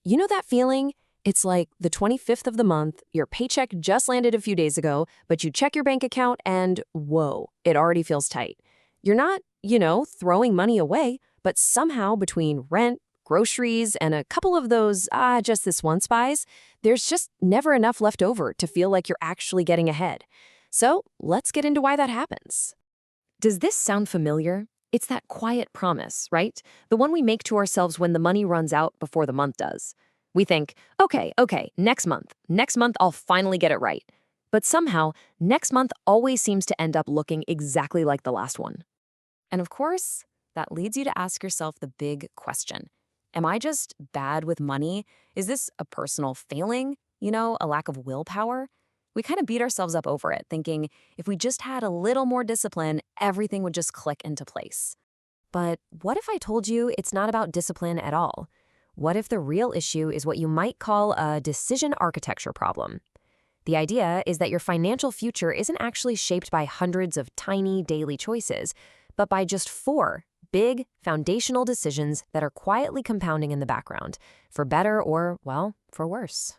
You know that feeling? It's like the 25th of the month, your paycheck just landed a few days ago, but you check your bank account and whoa, it already feels tight. You're not, throwing money away, but somehow between rent, groceries, and a couple of those, just this once buys, there's just never enough left over to feel like you're actually getting ahead. So let's get into why that happens. Does this sound familiar? It's that quiet promise, right? The one we make to ourselves when the money runs out before the month does. We think, okay, next month I'll finally get it right. But somehow, next month always seems to end up looking exactly like the last one. And of course, that leads you to ask yourself the big question. Am I just bad with money? Is this a personal failing? A lack of willpower? We kind of beat ourselves up over it, thinking if we just had a little more discipline, everything would just click into place. But what if I told you it's not about discipline at all? What if the real issue is what you might call a decision architecture problem? The idea is that your financial future isn't actually shaped by hundreds of tiny daily choices, but by just 4 big, foundational decisions that are quietly compounding in the background, for better or, well, for worse.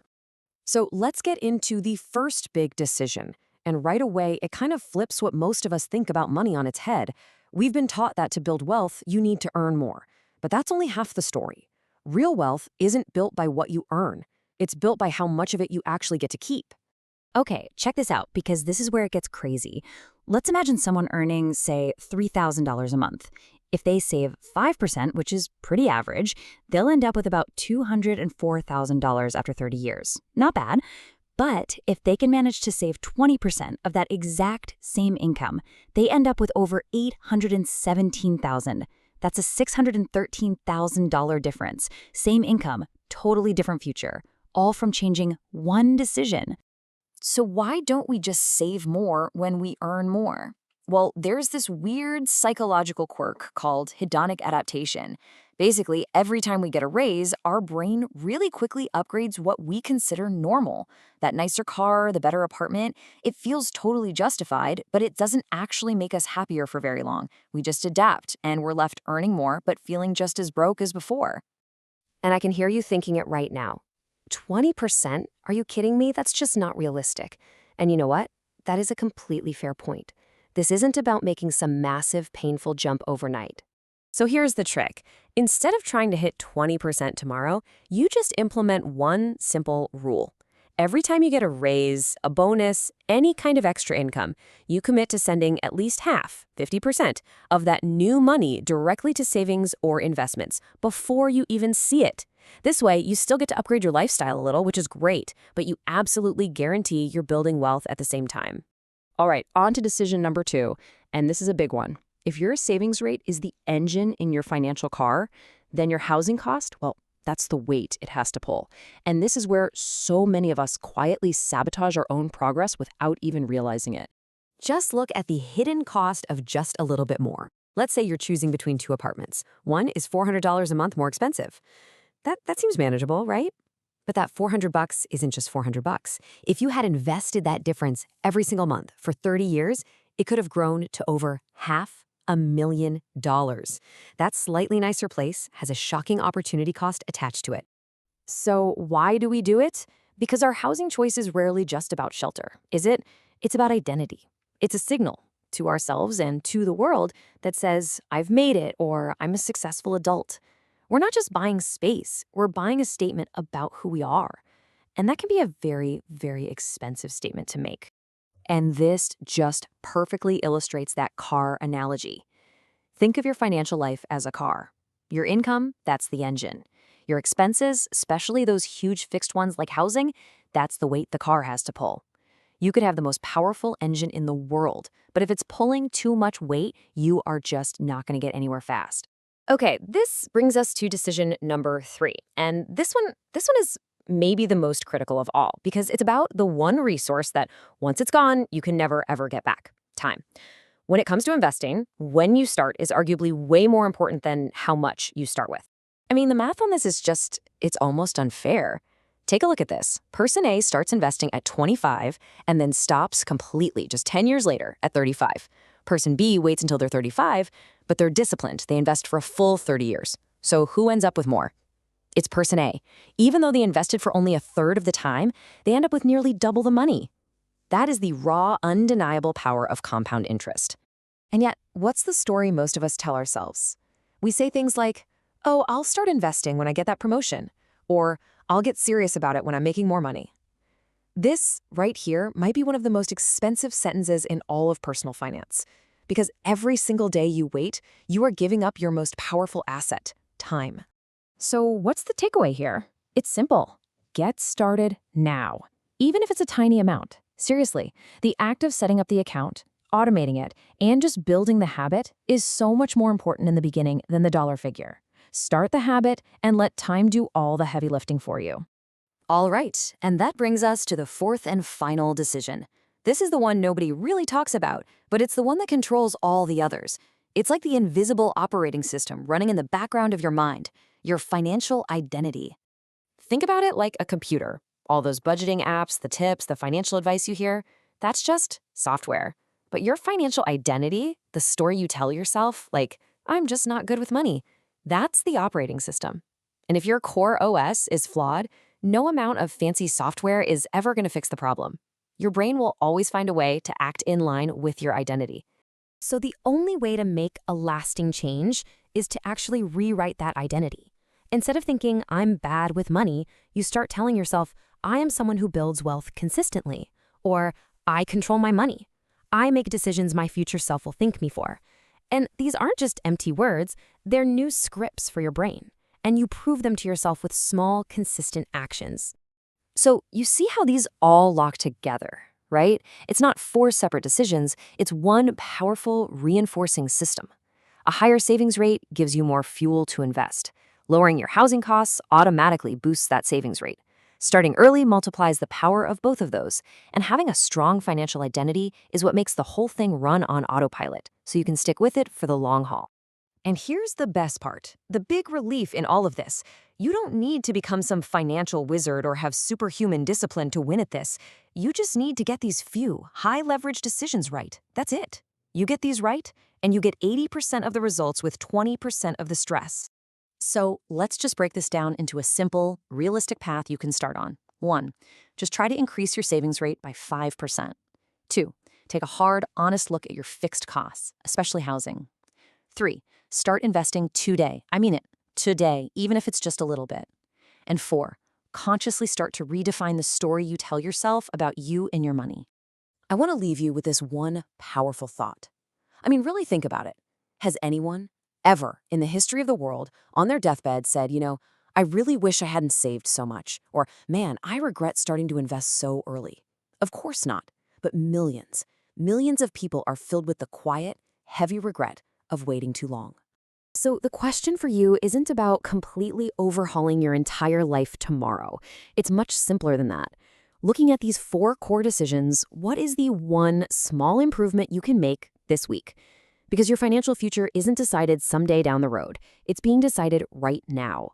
So let's get into the first big decision. And right away, it kind of flips what most of us think about money on its head. We've been taught that to build wealth, you need to earn more. But that's only half the story. Real wealth isn't built by what you earn. It's built by how much of it you actually get to keep. Okay, check this out, because this is where it gets crazy. Let's imagine someone earning, say, $3,000 a month. If they save 5%, which is pretty average, they'll end up with about $204,000 after 30 years. Not bad. But if they can manage to save 20% of that exact same income, they end up with over $817,000. That's a $613,000 difference. Same income, totally different future, all from changing one decision. So why don't we just save more when we earn more? Well, there's this weird psychological quirk called hedonic adaptation. Basically, every time we get a raise, our brain really quickly upgrades what we consider normal. That nicer car, the better apartment, it feels totally justified, but it doesn't actually make us happier for very long. We just adapt, and we're left earning more, but feeling just as broke as before. And I can hear you thinking it right now. 20%? Are you kidding me? That's just not realistic. And you know what? That is a completely fair point. This isn't about making some massive, painful jump overnight. So here's the trick. Instead of trying to hit 20% tomorrow, you just implement one simple rule. Every time you get a raise, a bonus, any kind of extra income, you commit to sending at least half, 50%, of that new money directly to savings or investments before you even see it. This way, you still get to upgrade your lifestyle a little, which is great, but you absolutely guarantee you're building wealth at the same time. All right, on to decision number 2, and this is a big one. If your savings rate is the engine in your financial car, then your housing cost, well, that's the weight it has to pull. And this is where so many of us quietly sabotage our own progress without even realizing it. Just look at the hidden cost of just a little bit more. Let's say you're choosing between 2 apartments. One is $400 a month more expensive. That seems manageable, right? But that $400 isn't just $400. If you had invested that difference every single month for 30 years, it could have grown to over $500,000. That slightly nicer place has a shocking opportunity cost attached to it. So why do we do it? Because our housing choice is rarely just about shelter, is it? It's about identity. It's a signal to ourselves and to the world that says, I've made it, or I'm a successful adult. We're not just buying space, we're buying a statement about who we are. And that can be a very, very expensive statement to make. And this just perfectly illustrates that car analogy. Think of your financial life as a car. Your income, that's the engine. Your expenses, especially those huge fixed ones like housing, that's the weight the car has to pull. You could have the most powerful engine in the world, but if it's pulling too much weight, you are just not going to get anywhere fast. Okay, this brings us to decision number 3. And this one is maybe the most critical of all, because it's about the one resource that once it's gone, you can never ever get back: time. When it comes to investing, when you start is arguably way more important than how much you start with. I mean, the math on this is just, it's almost unfair. Take a look at this. Person A starts investing at 25 and then stops completely just 10 years later at 35. Person B waits until they're 35, but they're disciplined. They invest for a full 30 years. So who ends up with more? It's person A. Even though they invested for only a third of the time, they end up with nearly double the money. That is the raw, undeniable power of compound interest. And yet, what's the story most of us tell ourselves? We say things like, oh, I'll start investing when I get that promotion, or I'll get serious about it when I'm making more money. This, right here, might be one of the most expensive sentences in all of personal finance. Because every single day you wait, you are giving up your most powerful asset, time. So what's the takeaway here? It's simple. Get started now, even if it's a tiny amount. Seriously, the act of setting up the account, automating it, and just building the habit is so much more important in the beginning than the dollar figure. Start the habit and let time do all the heavy lifting for you. All right, and that brings us to the fourth and final decision. This is the one nobody really talks about, but it's the one that controls all the others. It's like the invisible operating system running in the background of your mind, your financial identity. Think about it like a computer. All those budgeting apps, the tips, the financial advice you hear, that's just software. But your financial identity, the story you tell yourself, like, I'm just not good with money, that's the operating system. And if your core OS is flawed, no amount of fancy software is ever going to fix the problem. Your brain will always find a way to act in line with your identity. So the only way to make a lasting change is to actually rewrite that identity. Instead of thinking, I'm bad with money, you start telling yourself, I am someone who builds wealth consistently. Or, I control my money. I make decisions my future self will thank me for. And these aren't just empty words, they're new scripts for your brain. And you prove them to yourself with small, consistent actions. So you see how these all lock together, right? It's not four separate decisions, it's one powerful, reinforcing system. A higher savings rate gives you more fuel to invest. Lowering your housing costs automatically boosts that savings rate. Starting early multiplies the power of both of those, and having a strong financial identity is what makes the whole thing run on autopilot, so you can stick with it for the long haul. And here's the best part, the big relief in all of this. You don't need to become some financial wizard or have superhuman discipline to win at this. You just need to get these few, high-leverage decisions right. That's it. You get these right, and you get 80% of the results with 20% of the stress. So let's just break this down into a simple, realistic path you can start on. 1. Just try to increase your savings rate by 5%. 2. Take a hard, honest look at your fixed costs, especially housing. 3. Start investing today. I mean it, today, even if it's just a little bit. And 4. Consciously start to redefine the story you tell yourself about you and your money. I want to leave you with this one powerful thought. I mean, really think about it. Has anyone, ever, in the history of the world, on their deathbed said, I really wish I hadn't saved so much, or, man, I regret starting to invest so early? Of course not. But millions of people are filled with the quiet, heavy regret of waiting too long. So the question for you isn't about completely overhauling your entire life tomorrow. It's much simpler than that. Looking at these 4 core decisions, what is the one small improvement you can make this week? Because your financial future isn't decided someday down the road. It's being decided right now.